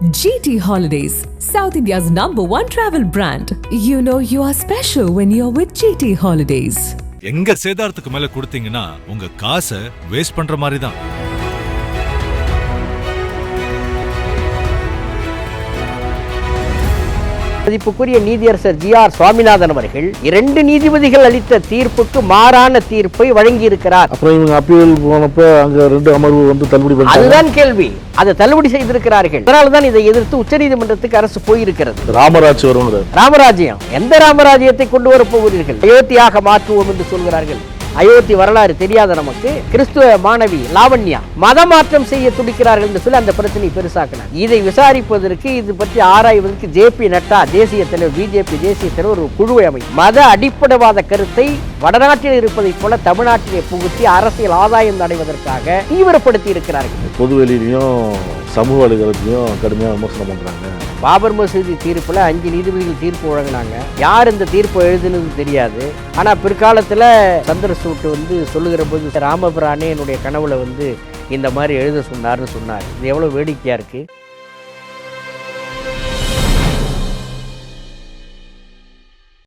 GT Holidays, South India's #1 travel brand. You know you are special when you're with GT Holidays. எங்க சேதாரத்துக்கு மேல கொடுத்தீங்கன்னா உங்க காசை waste பண்ற மாதிரி தான். மதிப்புக்குரிய நீதியரசர் ஜி.ஆர். சுவாமிநாதன் அவர்கள் 2 நீதிபதிகள் அளித்த தீர்ப்புக்கு மாறான தீர்ப்பை வழங்கியிருக்கிறார். அப்புறம் இவங்க அப்பீல் போனப்ப அங்க 2 அமர்வு வந்து தள்ளுபடி பண்ணாங்க. அதுதான் கேள்வி. அதை தள்ளுபடி செய்திருக்கிறார்கள். அதனால்தான் இதை எதிர்த்து உச்சநீதிமன்றத்துக்கு அரசு போயிருக்கிறது. ராமராஜ்யம் வரும். ராமராஜ்யம் எந்த ராமராஜ்யத்தை கொண்டு வர போகிறீர்கள்? அயோத்தியாக மாற்றுவோம் என்று சொல்கிறார்கள். அயோத்தி வரலாறு தெரியாத நமக்கு. கிறிஸ்துவ மாணவி லாவண்யா மதமாற்றம் செய்ய துடிக்கிறார்கள் என்று சொல்லி அந்த பிரச்சனை பெருசாக்கினார். இதை விசாரிப்பதற்கு, இது பற்றி ஆராய்வதற்கு ஜே.பி. நட்டா தேசிய தலைவர், பிஜேபி தேசிய தலைவர் ஒரு குழுவை அமைத்து மத அடிப்படைவாத கருத்தை வடநாட்டில் இருப்பதைப் போல தமிழ்நாட்டிலே புகுத்தி அரசியல் ஆதாயம் அடைவதற்காக தீவிரப்படுத்தி இருக்கிறார்கள். பொதுவெளியிலையும் சமூக வலைதளத்திலையும் கடுமையாக விமர்சனம் பண்றாங்க. பாபர் மசூதி தீர்ப்புல 5 நீதிபதிகள் தீர்ப்பு வழங்கினாங்க. யார் இந்த தீர்ப்பு எழுதுனது தெரியாது. ஆனா பிற்காலத்துல சந்திரசூட் வந்து சொல்லுகிற போது ராமபிரானே என்னுடைய கனவுல வந்து இந்த மாதிரி எழுத சொன்னார்னு சொன்னார். இது எவ்வளவு வேடிக்கையா இருக்கு.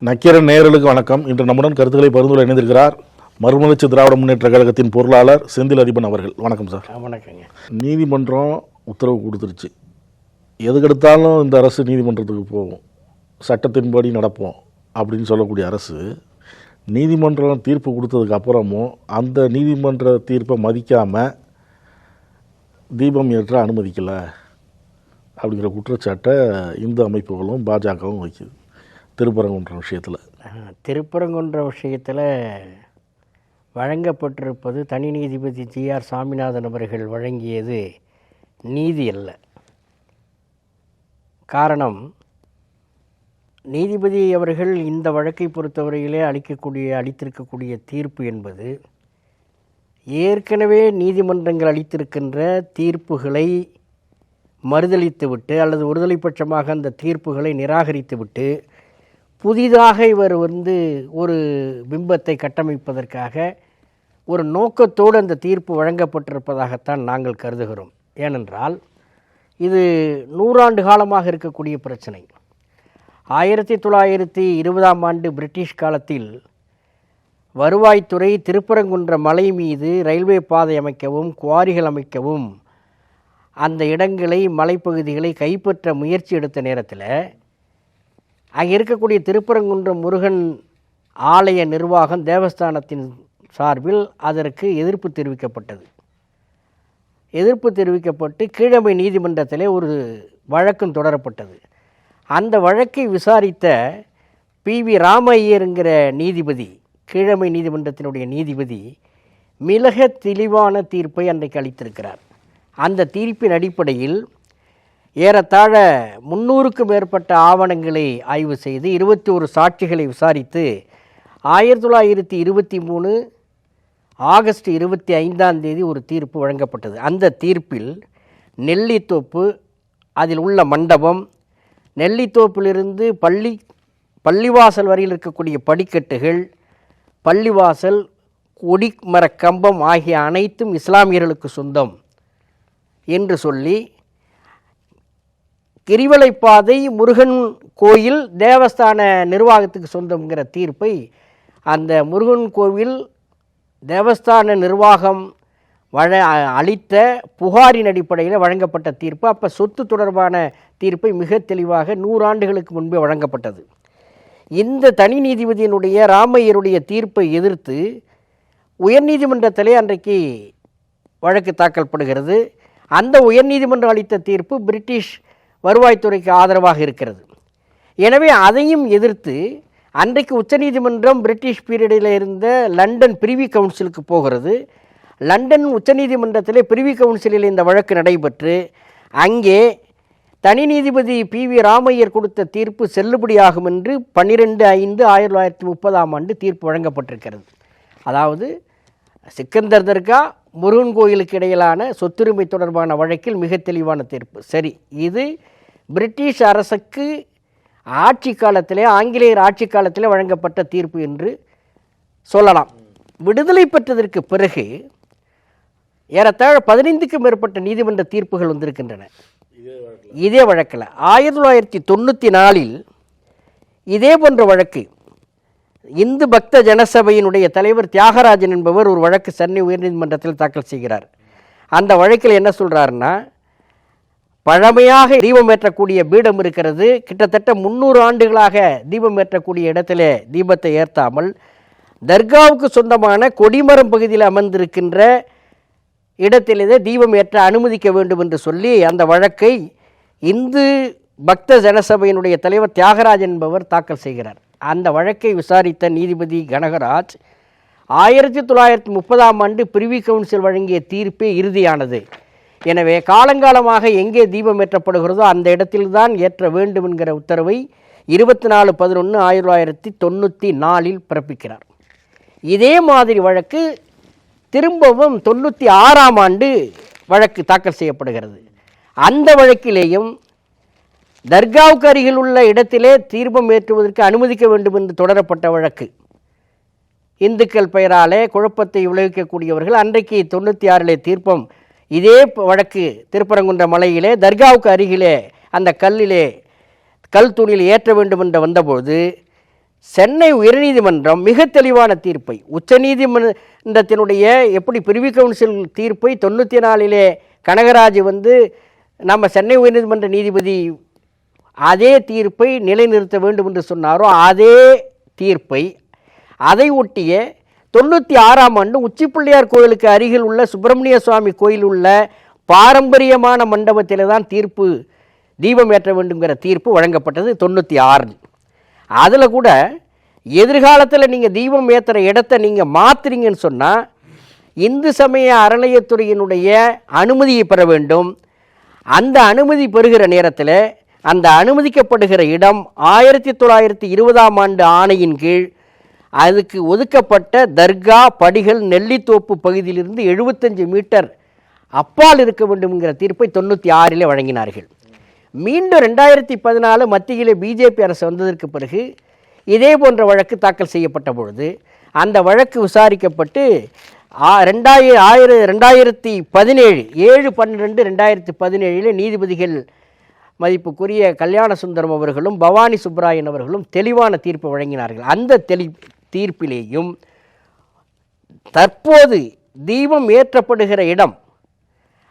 நக்கீரன் நேயர்களுக்கு வணக்கம். இன்று நம்முடன் கருத்துக்களை பரிந்துரை இணைந்திருக்கிறார் மறுமலர்ச்சி திராவிட முன்னேற்ற கழகத்தின் பொருளாளர் செந்தில் அதிபன் அவர்கள். வணக்கம் சார். வணக்கங்க. நீதிமன்றம் உத்தரவு கொடுத்துருச்சு, எதுக்கெடுத்தாலும் இந்த அரசு நீதிமன்றத்துக்கு போகும், சட்டத்தின்படி நடப்போம் அப்படின்னு சொல்லக்கூடிய அரசு நீதிமன்றம் தீர்ப்பு கொடுத்ததுக்கு அப்புறமும் அந்த நீதிமன்ற தீர்ப்பை மதிக்காமல் தீபம் ஏற்ற அனுமதிக்கலை அப்படிங்கிற குற்றச்சாட்டை இந்து அமைப்புகளும் பாஜகவும் வைக்குது. திருப்பரங்குன்றம் விஷயத்தில் வழங்கப்பட்டிருப்பது தனி நீதிபதி ஜி.ஆர். சாமிநாதன் அவர்கள் வழங்கியது நீதி அல்ல. காரணம், நீதிபதி அவர்கள் இந்த வழக்கை பொறுத்தவரையிலே அளித்திருக்கக்கூடிய தீர்ப்பு என்பது ஏற்கனவே நீதிமன்றங்கள் அளித்திருக்கின்ற தீர்ப்புகளை மறுதளித்துவிட்டு அல்லது ஒருதலைப்பட்சமாக அந்த தீர்ப்புகளை நிராகரித்துவிட்டு புதிதாக இவர் வந்து ஒரு பிம்பத்தை கட்டமைப்பதற்காக ஒரு நோக்கத்தோடு அந்த தீர்ப்பு வழங்கப்பட்டிருப்பதாகத்தான் நாங்கள் கருதுகிறோம். ஏனென்றால் இது 100 ஆண்டு காலமாக இருக்கக்கூடிய பிரச்சனை. 1920ஆம் ஆண்டு பிரிட்டிஷ் காலத்தில் வருவாய்த்துறை திருப்பரங்குன்ற மலை மீது ரயில்வே பாதை அமைக்கவும் குவாரிகள் அமைக்கவும் அந்த இடங்களை, மலைப்பகுதிகளை கைப்பற்ற முயற்சி எடுத்த நேரத்தில் அங்கே இருக்கக்கூடிய திருப்பரங்குன்றம் முருகன் ஆலய நிர்வாகம் தேவஸ்தானத்தின் சார்பில் அதற்கு எதிர்ப்பு தெரிவிக்கப்பட்டு கீழமை நீதிமன்றத்திலே ஒரு வழக்கம் தொடரப்பட்டது. அந்த வழக்கை விசாரித்த பி.வி. ராமையருங்கிற நீதிபதி, கீழமை நீதிமன்றத்தினுடைய நீதிபதி, மிக தெளிவான தீர்ப்பை அன்றைக்கு அளித்திருக்கிறார். அந்த தீர்ப்பின் அடிப்படையில் ஏறத்தாழ 300க்கும் மேற்பட்ட ஆவணங்களை ஆய்வு செய்து 21 சாட்சிகளை விசாரித்து 1923 ஆகஸ்ட் 25ஆம் தேதி ஒரு தீர்ப்பு வழங்கப்பட்டது. அந்த தீர்ப்பில் நெல்லித்தோப்பு, அதில் உள்ள மண்டபம், நெல்லித்தோப்பிலிருந்து பள்ளிவாசல் வரையில் இருக்கக்கூடிய படிக்கட்டுகள், பள்ளிவாசல், கொடிமர கம்பம் ஆகிய அனைத்தும் இஸ்லாமியர்களுக்கு சொந்தம் என்று சொல்லி, கிரிவலைப்பாதை, முருகன் கோயில் தேவஸ்தான நிர்வாகத்துக்கு சொந்தம்ங்கிற தீர்ப்பை அந்த முருகன் கோவில் தேவஸ்தான நிர்வாகம் அளித்த புகாரின் அடிப்படையில் வழங்கப்பட்ட தீர்ப்பு. அப்போ சொத்து தொடர்பான தீர்ப்பை மிக தெளிவாக 100 ஆண்டுகளுக்கு முன்பே வழங்கப்பட்டது. இந்த தனி நீதிபதியினுடைய ராமையருடைய தீர்ப்பை எதிர்த்து உயர்நீதிமன்றத்திலே அன்றைக்கு வழக்கு தாக்கல்படுகிறது. அந்த உயர்நீதிமன்றம் அளித்த தீர்ப்பு பிரிட்டிஷ் வருவாய்த்துறைக்கு ஆதரவாக இருக்கிறது. எனவே அதையும் எதிர்த்து அன்றைக்கு உச்சநீதிமன்றம் பிரிட்டிஷ் பீரியடில் இருந்த லண்டன் பிரிவி கவுன்சிலுக்கு போகிறது. லண்டன் உச்சநீதிமன்றத்திலே பிரிவி கவுன்சிலில் இந்த வழக்கு நடைபெற்று அங்கே தனி நீதிபதி பி.வி. ராமையர் கொடுத்த தீர்ப்பு செல்லுபடியாகும் என்று 12/5/1930ஆம் ஆண்டு தீர்ப்பு வழங்கப்பட்டிருக்கிறது. அதாவது சிக்கந்தர் தர்கா, முருகன் கோயிலுக்கு இடையிலான சொத்துரிமை தொடர்பான வழக்கில் மிக தெளிவான தீர்ப்பு. சரி, இது பிரிட்டிஷ் அரசுக்கு ஆட்சி காலத்திலே, ஆங்கிலேயர் ஆட்சி காலத்திலே வழங்கப்பட்ட தீர்ப்பு என்று சொல்லலாம். விடுதலை பெற்றதற்கு பிறகு ஏறத்தாழ 15க்கும் மேற்பட்ட நீதிமன்ற தீர்ப்புகள் வந்திருக்கின்றன. இதே வழக்கில் 1994 இதே போன்ற வழக்கு இந்து பக்த ஜனசபையினுடைய தலைவர் தியாகராஜன் என்பவர் ஒரு வழக்கு சென்னை உயர்நீதிமன்றத்தில் தாக்கல் செய்கிறார். அந்த வழக்கில் என்ன சொல்கிறாருன்னா, பழமையாக தீபம் ஏற்றக்கூடிய பீடம் இருக்கிறது, கிட்டத்தட்ட 300 ஆண்டுகளாக தீபம் ஏற்றக்கூடிய இடத்துல தீபத்தை ஏற்றாமல் தர்காவுக்கு சொந்தமான கொடிமரம் பகுதியில் அமர்ந்திருக்கின்ற இடத்திலே தீபம் ஏற்ற அனுமதிக்க வேண்டும் என்று சொல்லி அந்த வழக்கை இந்து பக்த ஜனசபையினுடைய தலைவர் தியாகராஜன் என்பவர் தாக்கல் செய்கிறார். அந்த வழக்கை விசாரித்த நீதிபதி கனகராஜ் 1930ஆம் ஆண்டு பிரிவி கவுன்சில் வழங்கிய தீர்ப்பே இறுதியானது. எனவே காலங்காலமாக எங்கே தீபம் ஏற்றப்படுகிறதோ அந்த இடத்தில்தான் ஏற்ற வேண்டும் என்கிற உத்தரவை 24/11/1994 பிறப்பிக்கிறார். இதே மாதிரி வழக்கு திரும்பவும் 96ஆம் ஆண்டு வழக்கு தாக்கல் செய்யப்படுகிறது. அந்த வழக்கிலேயும் தர்காவுக்கு அருகில் உள்ள இடத்திலே தீபம் ஏற்றுவதற்கு அனுமதிக்க வேண்டும் என்று தொடரப்பட்ட வழக்கு. இந்துக்கள் பெயராலே குழப்பத்தை விளைவிக்கக்கூடியவர்கள் அன்றைக்கு 96 தீர்ப்பம் இதே வழக்கு திருப்பரங்குன்ற மலையிலே தர்காவுக்கு அருகிலே அந்த கல் தூணில் ஏற்ற வேண்டும் என்று வந்தபோது சென்னை உயர்நீதிமன்றம் மிக தெளிவான தீர்ப்பை, உச்சநீதிமன்றத்தினுடைய எப்படி பிரிவி கவுன்சில் தீர்ப்பை 94 கனகராஜ் நம்ம சென்னை உயர்நீதிமன்ற நீதிபதி அதே தீர்ப்பை நிலைநிறுத்த வேண்டும் என்று சொன்னாரோ அதே தீர்ப்பை அதை ஒட்டிய 96ஆம் ஆண்டு உச்சிப்பிள்ளையார் கோயிலுக்கு அருகில் உள்ள சுப்பிரமணிய சுவாமி கோயில் உள்ள பாரம்பரியமான மண்டபத்தில் தான் தீபம் ஏற்ற வேண்டுங்கிற தீர்ப்பு வழங்கப்பட்டது 96. அதில் கூட எதிர்காலத்தில் நீங்கள் தீபம் ஏற்றுற இடத்த நீங்கள் மாற்றுறீங்கன்னு சொன்னால் இந்து சமய அறநிலையத்துறையினுடைய அனுமதியை பெற வேண்டும். அந்த அனுமதி பெறுகிற நேரத்தில் அந்த அனுமதிக்கப்படுகிற இடம் 1920ஆம் ஆண்டு ஆணையின் கீழ் அதுக்கு ஒதுக்கப்பட்ட தர்கா படிகள் நெல்லித்தோப்பு பகுதியிலிருந்து 75 மீட்டர் அப்பால் இருக்க வேண்டும் என்கிற தீர்ப்பை 96 வழங்கினார்கள். மீண்டும் 2014 மத்தியிலே பிஜேபி அரசு வந்ததற்கு பிறகு இதே போன்ற வழக்கு தாக்கல் செய்யப்பட்ட பொழுது அந்த வழக்கு விசாரிக்கப்பட்டு 7/12/2017 நீதிபதிகள் மதிப்புக்குரிய கல்யாண சுந்தரம் அவர்களும் பவானி சுப்ராயன் அவர்களும் தெளிவான தீர்ப்பு வழங்கினார்கள். அந்த தீர்ப்பிலேயும் தற்போது தீபம் ஏற்றப்படுகிற இடம்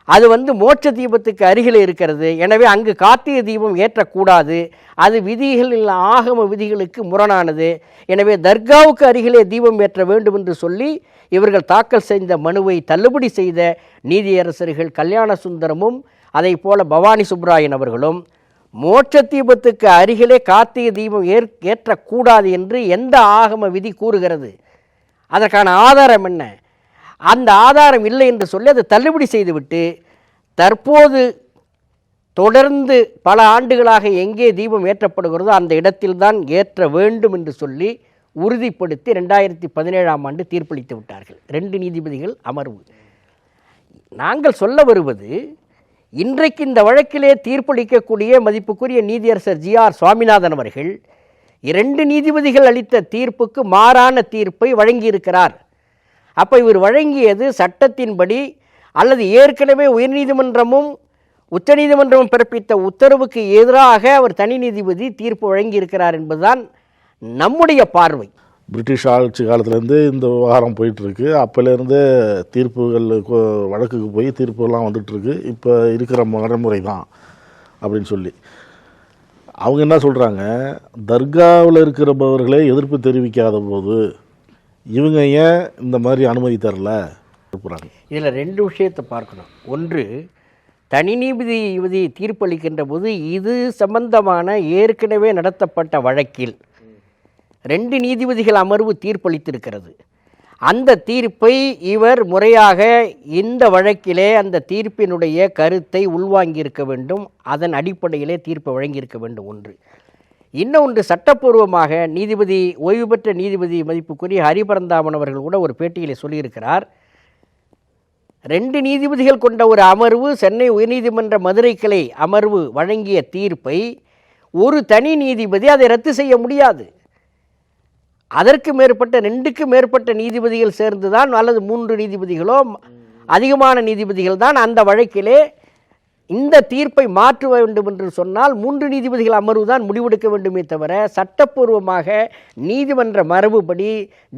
அது மோட்ச தீபத்துக்கு அருகில் இருக்கிறது. எனவே அங்கு கார்த்திகை தீபம் ஏற்றக்கூடாது, அது விதிகளில் ஆகம விதிகளுக்கு முரணானது. எனவே தர்காவுக்கு அருகிலே தீபம் ஏற்ற வேண்டும் என்று சொல்லி இவர்கள் தாக்கல் செய்த மனுவை தள்ளுபடி செய்த நீதியரசர்கள் கல்யாண சுந்தரமும் அதை போல பவானி சுப்ராயன் அவர்களும் மோட்ச தீபத்துக்கு அருகிலே கார்த்திகை தீபம் ஏற்றக்கூடாது என்று எந்த ஆகம விதி கூறுகிறது, அதற்கான ஆதாரம் என்ன, அந்த ஆதாரம் இல்லை என்று சொல்லி அதை தள்ளுபடி செய்துவிட்டு தற்போது தொடர்ந்து பல ஆண்டுகளாக எங்கே தீபம் ஏற்றப்படுகிறதோ அந்த இடத்தில்தான் ஏற்ற வேண்டும் என்று சொல்லி உறுதிப்படுத்தி 2017ஆம் ஆண்டு தீர்ப்பளித்து விட்டார்கள் 2 நீதிபதிகள் அமர்வு. நாங்கள் சொல்ல வருவது, இன்றைக்கு இந்த வழக்கிலே தீர்ப்பளிக்கக்கூடிய மதிப்புக்குரிய நீதியரசர் GR சுவாமிநாதன் அவர்கள் 2 நீதிபதிகள் அளித்த தீர்ப்புக்கு மாறான தீர்ப்பை வழங்கியிருக்கிறார். அப்போ இவர் வழங்கியது சட்டத்தின்படி அல்லது ஏற்கனவே உயர்நீதிமன்றமும் உச்சநீதிமன்றமும் பிறப்பித்த உத்தரவுக்கு எதிராக அவர் தனி நீதிபதி தீர்ப்பு வழங்கியிருக்கிறார் என்பதுதான் நம்முடைய பார்வை. பிரிட்டிஷ் ஆட்சி காலத்திலேருந்து இந்த விவகாரம் போயிட்டுருக்கு. அப்போலேருந்து தீர்ப்புகள் வழக்குக்கு போய் தீர்ப்புலாம் வந்துட்டுருக்கு. இப்போ இருக்கிற நடைமுறை தான் அப்படின்னு சொல்லி அவங்க என்ன சொல்கிறாங்க, தர்காவில் இருக்கிறவர்களே எதிர்ப்பு தெரிவிக்காத போது இவங்க ஏன் இந்த மாதிரி அனுமதி தரல? இதில் 2 விஷயத்தை பார்க்கணும். ஒன்று, தனி நீதிபதி தீர்ப்பளிக்கின்ற போது இது சம்பந்தமான ஏற்கனவே நடத்தப்பட்ட வழக்கில் 2 நீதிபதிகள் அமர்வு தீர்ப்பளித்திருக்கிறது. அந்த தீர்ப்பை இவர் முறையாக இந்த வழக்கிலே அந்த தீர்ப்பினுடைய கருத்தை உள்வாங்கியிருக்க வேண்டும், அதன் அடிப்படையிலே தீர்ப்பை வழங்கியிருக்க வேண்டும். ஒன்று. இன்னொன்று, சட்டப்பூர்வமாக நீதிபதி ஓய்வு பெற்ற நீதிபதி மதிப்புக்குரிய ஹரிபரந்தாமன் அவர்கள் கூட ஒரு பேட்டியிலே சொல்லியிருக்கிறார், 2 நீதிபதிகள் கொண்ட ஒரு அமர்வு சென்னை உயர்நீதிமன்ற மதுரை கிளை அமர்வு வழங்கிய தீர்ப்பை ஒரு தனி நீதிபதி அதை ரத்து செய்ய முடியாது. அதற்கு மேற்பட்ட 2க்கு மேற்பட்ட நீதிபதிகள் சேர்ந்துதான் அல்லது 3 நீதிபதிகளோ அதிகமான நீதிபதிகள் தான் அந்த வழக்கிலே இந்த தீர்ப்பை மாற்ற வேண்டும் என்று சொன்னால் 3 நீதிபதிகள் அமர்வு தான் முடிவெடுக்க வேண்டுமே தவிர சட்டப்பூர்வமாக நீதிமன்ற மரபுபடி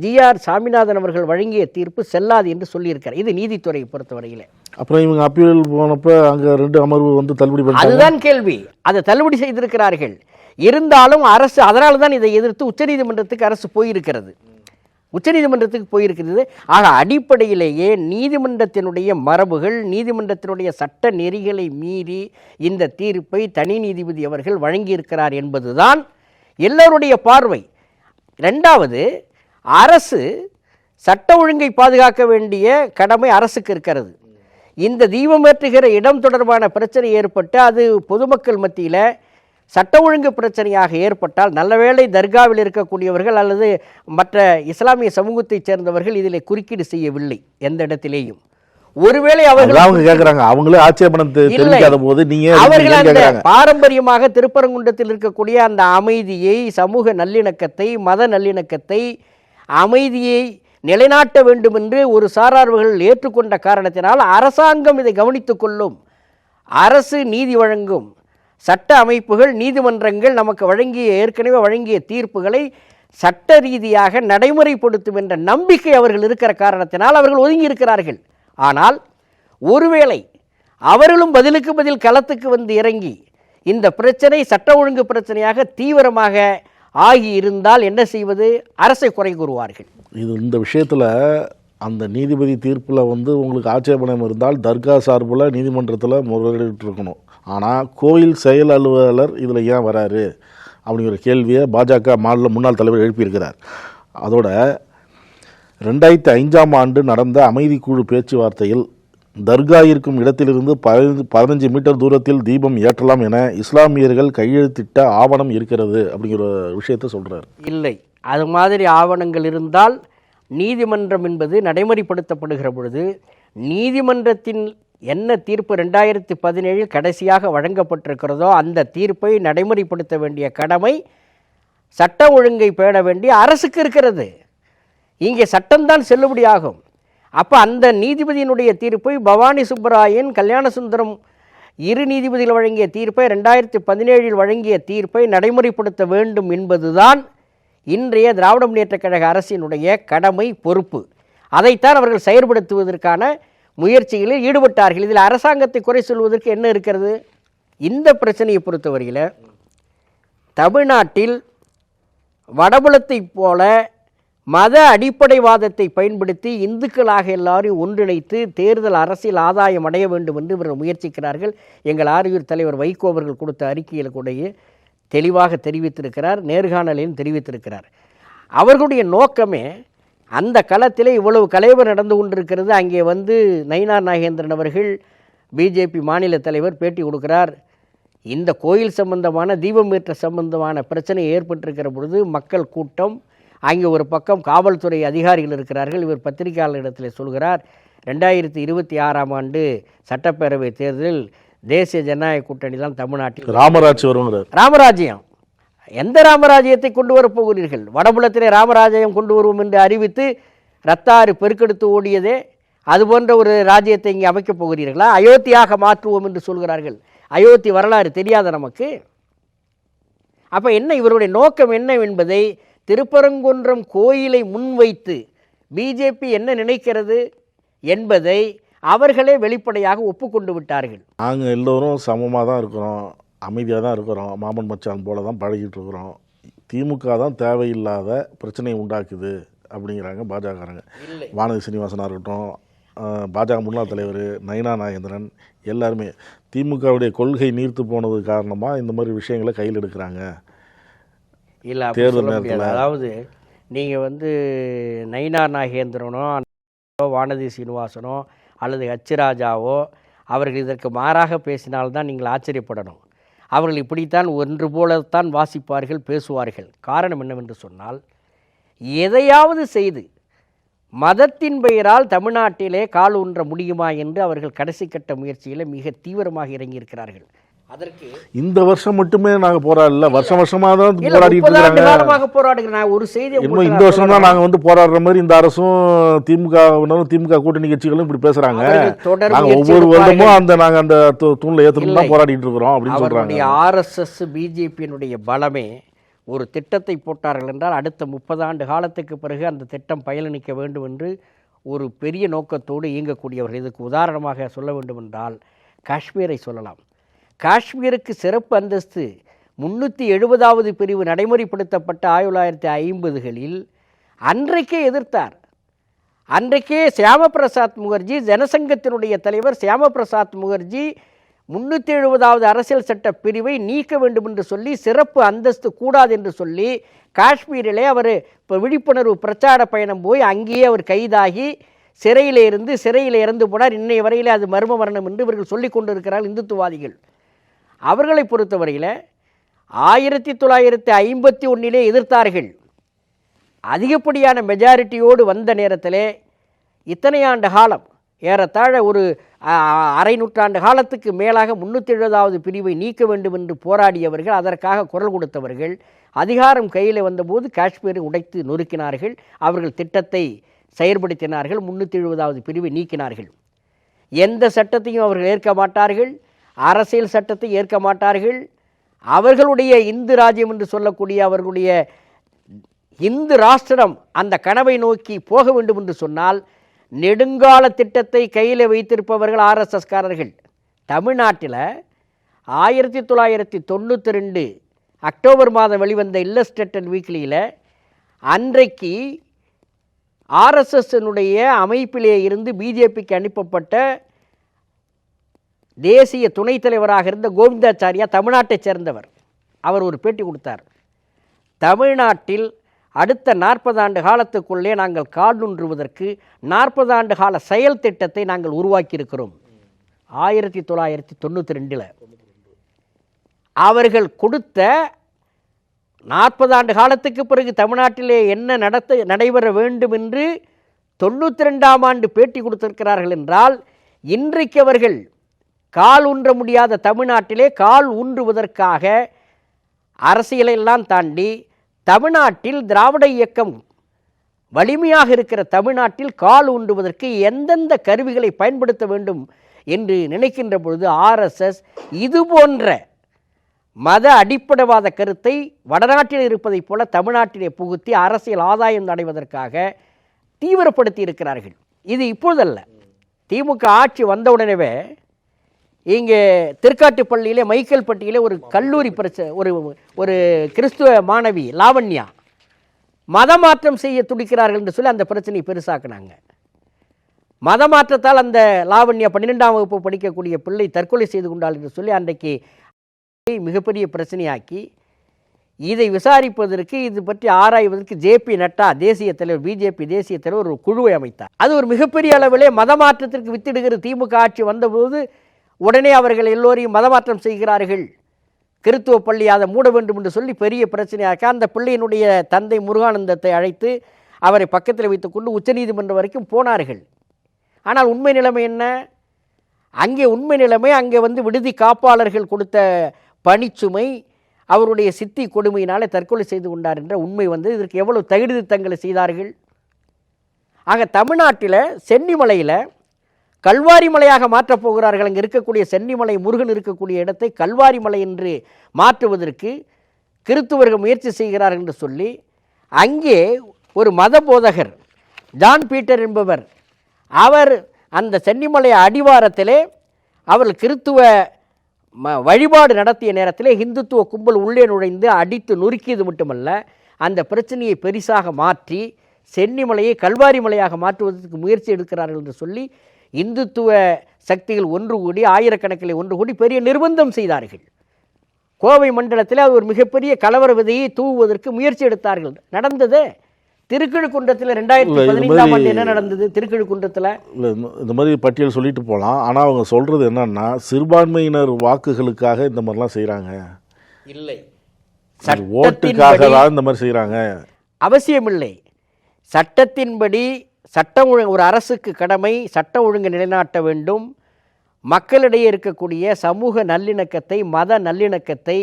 ஜி.ஆர். சாமிநாதன் அவர்கள் வழங்கிய தீர்ப்பு செல்லாது என்று சொல்லியிருக்கார். இது நீதித்துறையை பொறுத்தவரையில். அப்புறம் இவங்க அப்பீல் போனப்ப அங்கே 2 அமர்வு வந்து தள்ளுபடி பண்ணாங்க. அதுதான் கேள்வி. அதை தள்ளுபடி செய்திருக்கிறார்கள். இருந்தாலும் அரசு அதனால தான் இதை எதிர்த்து உச்சநீதிமன்றத்துக்கு அரசு போயிருக்கிறது. உச்சநீதிமன்றத்துக்கு போயிருக்கிறது. ஆக அடிப்படையிலேயே நீதிமன்றத்தினுடைய மரபுகள், நீதிமன்றத்தினுடைய சட்ட நெறிகளை மீறி இந்த தீர்ப்பை தனி நீதிபதி அவர்கள் வழங்கியிருக்கிறார் என்பதுதான் எல்லோருடைய பார்வை. 2வது, அரசு சட்ட ஒழுங்கை பாதுகாக்க வேண்டிய கடமை அரசுக்கு இருக்கிறது. இந்த தீபமேற்றுகிற இடம் தொடர்பான பிரச்சனை ஏற்பட்டு அது பொதுமக்கள் மத்தியில் சட்ட ஒழுங்கு பிரச்சனையாக ஏற்பட்டால், நல்லவேளை தர்காவில் இருக்கக்கூடியவர்கள் அல்லது மற்ற இஸ்லாமிய சமூகத்தைச் சேர்ந்தவர்கள் இதில் குறுக்கீடு செய்யவில்லை எந்த இடத்திலேயும். ஒருவேளை அவர்கள் கேட்கறாங்க, அவங்களே ஆட்சேபணம் தெரிவிக்காத போது நீங்க அவர்கள் அந்த பாரம்பரியமாக திருப்பரங்குன்றத்தில் இருக்கக்கூடிய அந்த அமைதியை, சமூக நல்லிணக்கத்தை, மத நல்லிணக்கத்தை, அமைதியை நிலைநாட்ட வேண்டும் என்று ஒரு சாரார்கள் ஏற்றுக்கொண்ட காரணத்தினால் அரசாங்கம் இதை கவனித்துக் கொள்ளும், அரசு நீதி வழங்கும், சட்ட அமைப்புகள், நீதிமன்றங்கள் நமக்கு ஏற்கனவே வழங்கிய தீர்ப்புகளை சட்ட ரீதியாக நடைமுறைப்படுத்தும் என்ற நம்பிக்கை அவர்கள் இருக்கிற காரணத்தினால் அவர்கள் ஒதுங்கி இருக்கிறார்கள். ஆனால் ஒருவேளை அவர்களும் பதிலுக்கு பதில் களத்துக்கு வந்து இறங்கி இந்த பிரச்சனை சட்ட ஒழுங்கு பிரச்சனையாக தீவிரமாக ஆகி இருந்தால் என்ன செய்வது? அரசை குறை கூறுவார்கள். இந்த விஷயத்தில் அந்த நீதிபதி தீர்ப்பில் வந்து உங்களுக்கு ஆட்சேபணம் இருந்தால் தர்கா சார்பில் நீதிமன்றத்தில் முறையிட்டு இருக்கணும். ஆனால் கோயில் செயல் அலுவலர் இதில் ஏன் வராரு அப்படிங்கிற கேள்வியை பாஜக மாநில முன்னாள் தலைவர் எழுப்பியிருக்கிறார். அதோட 2005ஆம் ஆண்டு நடந்த அமைதி குழு பேச்சுவார்த்தையில் தர்கா இருக்கும் இடத்திலிருந்து 15 மீட்டர் தூரத்தில் தீபம் ஏற்றலாம் என இஸ்லாமியர்கள் கையெழுத்திட்ட ஆவணம் இருக்கிறது அப்படிங்கிற விஷயத்தை சொல்கிறார். இல்லை, அது மாதிரி ஆவணங்கள் இருந்தால் நீதிமன்றம் என்பது நடைமுறைப்படுத்தப்படுகிற பொழுது நீதிமன்றத்தின் என்ன தீர்ப்பு 2017 கடைசியாக வழங்கப்பட்டிருக்கிறதோ அந்த தீர்ப்பை நடைமுறைப்படுத்த வேண்டிய கடமை சட்ட ஒழுங்கை பேண வேண்டிய அரசுக்கு இருக்கிறது. இங்கே சட்டம்தான் செல்லுபடியாகும். அப்போ அந்த நீதிபதியினுடைய தீர்ப்பை பவானி சுப்பராயன், கல்யாண சுந்தரம் 2 நீதிபதிகள் வழங்கிய தீர்ப்பை 2017 வழங்கிய தீர்ப்பை நடைமுறைப்படுத்த வேண்டும் என்பதுதான் இன்றைய திராவிட முன்னேற்றக் கழக அரசினுடைய கடமை, பொறுப்பு. அதைத்தான் அவர்கள் செயல்படுத்துவதற்கான முயற்சிகளில் ஈடுபட்டார்கள். இதில் அரசாங்கத்தை குறை சொல்வதற்கு என்ன இருக்கிறது? இந்த பிரச்சனையை பொறுத்தவரையில் தமிழ்நாட்டில் வடபுலத்தை போல மத அடிப்படைவாதத்தை பயன்படுத்தி இந்துக்களாக எல்லாரையும் ஒன்றிணைத்து தேர்தல் அரசியல் ஆதாயம் அடைய வேண்டும் என்று இவர்கள் முயற்சிக்கிறார்கள். எங்கள் ஆரியூர் தலைவர் வைகோ அவர்கள் கொடுத்த அறிக்கையில் கூட தெளிவாக தெரிவித்திருக்கிறார், நேர்காணலையும் தெரிவித்திருக்கிறார். அவர்களுடைய நோக்கமே அந்த களத்தில் இவ்வளவு கலைவர் நடந்து கொண்டிருக்கிறது. அங்கே வந்து நயினார் நாகேந்திரன் அவர்கள் பிஜேபி மாநில தலைவர் பேட்டி கொடுக்கிறார். இந்த கோயில் சம்பந்தமான தீபமேற்ற சம்பந்தமான பிரச்சனை ஏற்பட்டிருக்கிற பொழுது மக்கள் கூட்டம், அங்கே ஒரு பக்கம் காவல்துறை அதிகாரிகள் இருக்கிறார்கள். இவர் பத்திரிகையாளரிடத்தில் சொல்கிறார், 2026ஆம் ஆண்டு சட்டப்பேரவை தேர்தலில் தேசிய ஜனநாயக கூட்டணி தான் தமிழ்நாட்டில் ராமராஜ்யம் வருங்கிறார். ராமராஜ்யம் எந்த ராமராஜ்யத்தை கொண்டு வரப்போகிறீர்கள்? வடபுலத்திலே ராமராஜ்யம் கொண்டு வருவோம் என்று அறிவித்து ரத்தாறு பெருக்கெடுத்து ஓடியதே, அதுபோன்ற ஒரு ராஜ்யத்தை இங்கே அமைக்கப் போகிறீர்களா? அயோத்தியாக மாற்றுவோம் என்று சொல்கிறார்கள். அயோத்தி வரலாறு தெரியாத நமக்கு? அப்போ என்ன இவருடைய நோக்கம் என்ன என்பதை திருப்பரங்குன்றம் கோயிலை முன்வைத்து பிஜேபி என்ன நினைக்கிறது என்பதை அவர்களே வெளிப்படையாக ஒப்புக்கொண்டு விட்டார்கள். நாங்கள் எல்லோரும் சமமாக தான் இருக்கிறோம், அமைதியாக தான் இருக்கிறோம், மாமன் மச்சான் போல தான் பழகிட்டு இருக்கிறோம், திமுக தான் தேவையில்லாத பிரச்சனையை உண்டாக்குது அப்படிங்கிறாங்க பாஜகக்காரங்க. வானதி சீனிவாசனாக இருக்கட்டும், பாஜக முன்னாள் தலைவர் நயினார் நாகேந்திரன், எல்லாருமே திமுகவுடைய கொள்கை நீர்த்து போனது காரணமாக இந்த மாதிரி விஷயங்களை கையில் எடுக்கிறாங்க. இல்லை, தேர்தல் நேரத்தில் அதாவது நீங்கள் வந்து நயினார் நாகேந்திரனோ வானதி சீனிவாசனோ அல்லது ஹச்ராஜாவோ அவர்கள் இதற்கு மாறாக பேசினால்தான் நீங்கள் ஆச்சரியப்படணும். அவர்கள் இப்படித்தான் ஒன்று போலத்தான் வாசிப்பார்கள், பேசுவார்கள். காரணம் என்னவென்று சொன்னால், எதையாவது செய்து மதத்தின் பெயரால் தமிழ்நாட்டிலே கால் ஊன்ற முடியுமா என்று அவர்கள் கடைசி கட்ட முயற்சியில் மிக தீவிரமாக இறங்கியிருக்கிறார்கள். அதற்கு இந்த வருஷம் மட்டுமே நாங்க போராடல, வருஷம் வருஷமா தான் போராடிட்டு 30 ஆண்டு இருக்காங்க. காலமாக போராடுகிறேன். நான் ஒரு செய்தி இன்னும் இந்த வருஷம் தான் நாங்க வந்து போராடுற மாதிரி இந்த அரசும் திமுக கூட்டணி கட்சிகளும் இப்படி பேசுறாங்க. நாங்க ஒவ்வொரு வருடமும் நாங்க அந்த தூண்ல ஏத்தணும் தான் போராடிட்டு இருக்கிறோம் அப்படின்னு சொல்றாங்க. RSS பிஜேபியினுடைய பலமே ஒரு திட்டத்தை போட்டார்கள் என்றால் அடுத்த 30 ஆண்டு காலத்துக்கு பிறகு அந்த திட்டம் பயனளிக்க வேண்டும் என்று ஒரு பெரிய நோக்கத்தோடு இயங்கக்கூடியவர்கள். இதுக்கு உதாரணமாக சொல்ல வேண்டும் என்றால் காஷ்மீரை சொல்லலாம். காஷ்மீருக்கு சிறப்பு அந்தஸ்து 370வது பிரிவு நடைமுறைப்படுத்தப்பட்ட 1950களில் அன்றைக்கே எதிர்த்தார். அன்றைக்கே சியாமபிரசாத் முகர்ஜி, ஜனசங்கத்தினுடைய தலைவர் சியாமபிரசாத் முகர்ஜி 370வது அரசியல் சட்ட பிரிவை நீக்க வேண்டும் என்று சொல்லி, சிறப்பு அந்தஸ்து கூடாது என்று சொல்லி காஷ்மீரிலே அவர் இப்போ விழிப்புணர்வு பிரச்சார பயணம் போய் அங்கேயே அவர் கைதாகி சிறையில் இறந்து போனார். இன்னைய வரையிலே அது மர்ம மரணம் என்று இவர்கள் சொல்லிக் கொண்டிருக்கிறார்கள் இந்துத்துவாதிகள். அவர்களை பொறுத்தவரையில் 1951 எதிர்த்தார்கள். அதிகப்படியான மெஜாரிட்டியோடு வந்த நேரத்திலே இத்தனை ஆண்டு காலம், ஏறத்தாழ ஒரு அரை நூற்றாண்டு காலத்துக்கு மேலாக 370வது பிரிவை நீக்க வேண்டும் என்று போராடியவர்கள், அதற்காக குரல் கொடுத்தவர்கள் அதிகாரம் கையில் வந்தபோது காஷ்மீரை உடைத்து நொறுக்கினார்கள். அவர்கள் திட்டத்தை செயற்படுத்தினார்கள். 370வது பிரிவை நீக்கினார்கள். எந்த சட்டத்தையும் அவர்கள் ஏற்க மாட்டார்கள். அரசியல் சட்டத்தை ஏற்க மாட்டார்கள். அவர்களுடைய இந்து ராஜ்யம் என்று சொல்லக்கூடிய அவர்களுடைய இந்து ராஷ்டிரம் அந்த கனவை நோக்கி போக வேண்டும் என்று சொன்னால் நெடுங்கால திட்டத்தை கையில் வைத்திருப்பவர்கள் RSSகாரர்கள். தமிழ்நாட்டில் 1992 அக்டோபர் மாதம் வெளிவந்த இல்லஸ்ட்ரேட்டட் வீக்லியில் அன்றைக்கு RSSனுடைய அமைப்பிலே இருந்து பிஜேபிக்கு அனுப்பப்பட்ட தேசிய துணைத் தலைவராக இருந்த கோவிந்தாச்சாரியா தமிழ்நாட்டைச் சேர்ந்தவர். அவர் ஒரு பேட்டி கொடுத்தார். தமிழ்நாட்டில் அடுத்த 40 ஆண்டு காலத்துக்குள்ளே நாங்கள் காலூன்றுவதற்கு 40 ஆண்டு கால செயல் திட்டத்தை நாங்கள் உருவாக்கியிருக்கிறோம். 1992 அவர்கள் கொடுத்த 40 ஆண்டு காலத்துக்கு பிறகு தமிழ்நாட்டிலே என்ன நடைபெற வேண்டும் என்று 92ஆம் ஆண்டு பேட்டி கொடுத்திருக்கிறார்கள் என்றால், இன்றைக்கு அவர்கள் கால் ஊன்ற முடியாத தமிழ்நாட்டிலே கால் ஊன்றுவதற்காக அரசியலெல்லாம் தாண்டி தமிழ்நாட்டில் திராவிட இயக்கம் வலிமையாக இருக்கிற தமிழ்நாட்டில் கால் ஊன்றுவதற்கு எந்தெந்த கருவிகளை பயன்படுத்த வேண்டும் என்று நினைக்கின்ற பொழுது RSS இது போன்ற மத அடிப்படைவாத கருத்தை வடநாட்டில் இருப்பதைப் போல தமிழ்நாட்டிலே புகுத்தி அரசியல் ஆதாயம் அடைவதற்காக தீவிரப்படுத்தி இருக்கிறார்கள். இது இப்பொழுதல்ல. திமுக ஆட்சி வந்தவுடனே இங்கே திருக்காட்டுப்பள்ளியிலே மைக்கேல்பட்டியிலே ஒரு கல்லூரி ஒரு கிறிஸ்துவ மாணவி லாவண்யா மதமாற்றம் செய்ய துடிக்கிறார்கள் என்று சொல்லி அந்த பிரச்சனையை பெருசாக்குனாங்க. மதமாற்றத்தால் அந்த லாவண்யா 12ஆம் வகுப்பு படிக்கக்கூடிய பிள்ளை தற்கொலை செய்து கொண்டாள் என்று சொல்லி அன்றைக்கு மிகப்பெரிய பிரச்சனையாக்கி, இதை விசாரிப்பதற்கு இது பற்றி ஆராய்வதற்கு JP நட்டா தேசிய தலைவர், பிஜேபி தேசிய தலைவர் ஒரு குழுவை அமைத்தார். அது ஒரு மிகப்பெரிய அளவிலே மதமாற்றத்திற்கு வித்திடுகிற திமுக ஆட்சி வந்தபோது உடனே அவர்கள் எல்லோரையும் மதமாற்றம் செய்கிறார்கள், கிறித்துவ பள்ளி அதை மூட வேண்டும் என்று சொல்லி பெரிய பிரச்சனையாக்க அந்த பிள்ளையினுடைய தந்தை முருகானந்தத்தை அழைத்து அவரை பக்கத்தில் வைத்துக்கொண்டு உச்சநீதிமன்றம் வரைக்கும் போனார்கள். ஆனால் உண்மை நிலைமை என்ன? அங்கே உண்மை நிலைமை அங்கே விடுதி காப்பாளர்கள் கொடுத்த பணிச்சுமை, அவருடைய சித்தி கொடுமையினாலே தற்கொலை செய்து கொண்டார் என்ற உண்மை இதற்கு எவ்வளவு தகுதித்தங்களை செய்தார்கள். ஆக தமிழ்நாட்டில் சென்னிமலையில் கல்வாரி மலையாக மாற்றப் போகிறார்கள். அங்கே இருக்கக்கூடிய சென்னிமலை முருகன் இருக்கக்கூடிய இடத்தை கல்வாரி மலை என்று மாற்றுவதற்கு கிறித்துவர்கள் முயற்சி செய்கிறார்கள் என்று சொல்லி அங்கே ஒரு மத போதகர் ஜான் பீட்டர் என்பவர், அவர் அந்த சென்னிமலை அடிவாரத்திலே அவர்கள் கிறித்துவ வழிபாடு நடத்திய நேரத்திலே இந்துத்துவ கும்பல் உள்ளே நுழைந்து அடித்து நொறுக்கியது மட்டுமல்ல, அந்த பிரச்சனையை பெரிசாக மாற்றி சென்னிமலையை கல்வாரி மலையாக மாற்றுவதற்கு முயற்சி எடுக்கிறார்கள் என்று சொல்லி இந்துத்துவ சக்திகள் ஒன்று கூடி ஆயிரக்கணக்கில் ஒன்று கூடி பெரிய நிர்பந்தம் செய்தார்கள். கோவை மண்டலத்தில் அது ஒரு மிகப்பெரிய கலவர விதையை தூவுவதற்கு முயற்சி எடுத்தார்கள். நடந்தது திருக்கழுக்குன்றத்தில் 2015ஆம் ஆண்டு என்ன நடந்தது? திருக்கழுக்குன்றத்தில் இந்த மாதிரி பட்டியல் சொல்லிட்டு போகலாம். ஆனால் அவங்க சொல்கிறது என்னன்னா, சிறுபான்மையினர் வாக்குகளுக்காக இந்த மாதிரிலாம் செய்கிறாங்க, இல்லை ஓட்டுக்காக தான் இந்த மாதிரி செய்கிறாங்க. அவசியமில்லை. சட்டத்தின்படி சட்டம் ஒழுங்கு, ஒரு அரசுக்கு கடமை சட்டம் ஒழுங்கு நிலைநாட்ட வேண்டும், மக்களிடையே இருக்கக்கூடிய சமூக நல்லிணக்கத்தை, மத நல்லிணக்கத்தை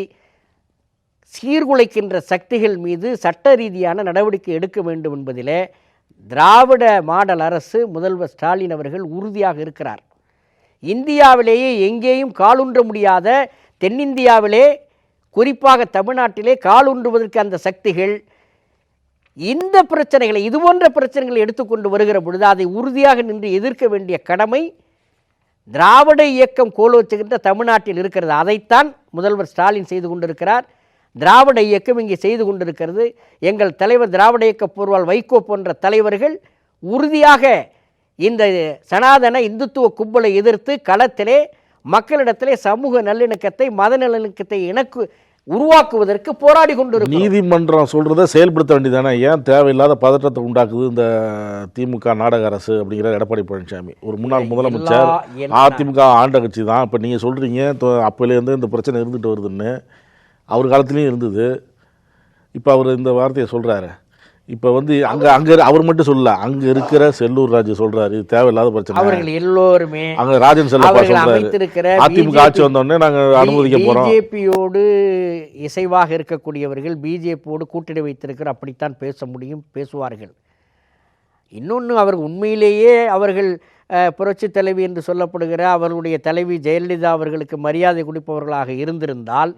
சீர்குலைக்கின்ற சக்திகள் மீது சட்ட ரீதியான நடவடிக்கை எடுக்க வேண்டும் என்பதிலே திராவிட மாடல் அரசு முதல்வர் ஸ்டாலின் அவர்கள் உறுதியாக இருக்கிறார். இந்தியாவிலேயே எங்கேயும் காலூன்ற முடியாத, தென்னிந்தியாவிலே குறிப்பாக தமிழ்நாட்டிலே காலூன்றுவதற்கு அந்த சக்திகள் இந்த பிரச்சனைகளை, இதுபோன்ற பிரச்சனைகளை எடுத்துக்கொண்டு வருகிற பொழுது அதை உறுதியாக நின்று எதிர்க்க வேண்டிய கடமை திராவிட இயக்கம் கோலோச்சுகின்ற தமிழ்நாட்டில் இருக்கிறது. அதைத்தான் முதல்வர் ஸ்டாலின் செய்து கொண்டிருக்கிறார். திராவிட இயக்கம் இங்கே செய்து கொண்டிருக்கிறது. எங்கள் தலைவர் திராவிட இயக்க பூர்வால் வைகோ போன்ற தலைவர்கள் உறுதியாக இந்த சனாதன இந்துத்துவ கும்பலை எதிர்த்து களத்திலே மக்களிடத்திலே சமூக நல்லிணக்கத்தை, மத நல்லிணக்கத்தை உருவாக்குவதற்கு போராடி கொண்டிருக்கிறோம். நீதிமன்றம் சொல்றதை செயல்படுத்த வேண்டியதானே? ஏன் தேவையில்லாத பதற்றத்தை உண்டாக்குது இந்த திமுக நாடக அரசு அப்படிங்கிற எடப்பாடி பழனிசாமி, ஒரு முன்னாள் முதலமைச்சர், அதிமுக ஆண்ட கட்சி தான். இப்போ நீங்கள் சொல்கிறீங்க அப்போலேருந்து இந்த பிரச்சனை இருந்துட்டு வருதுன்னு. அவர் காலத்துலேயும் இருந்தது. இப்போ அவர் இந்த வார்த்தையை சொல்கிறாரு. இப்போ வந்து அங்கே அவர் மட்டும் சொல்லல, அங்கே இருக்கிற செல்லூர் ராஜு சொல்கிறாரு இது தேவையில்லாத பிரச்சனை. அவர்கள் எல்லோருமே அங்கே ராஜன் செல்லப்பா சொல்கிறாரு அதிமுக ஆட்சி வந்தோடனே நாங்கள் அனுமதிக்க போகிறோம். பிஜேபியோடு இசைவாக இருக்கக்கூடியவர்கள் பிஜேபியோடு கூட்டணி வைத்திருக்கிற அப்படித்தான் பேச முடியும், பேசுவார்கள். இன்னொன்று, அவர்கள் உண்மையிலேயே அவர்கள் புரட்சி தலைவி என்று சொல்லப்படுகிற அவர்களுடைய தலைவி ஜெயலலிதா அவர்களுக்கு மரியாதை கொடுப்பவர்களாக இருந்திருந்தால்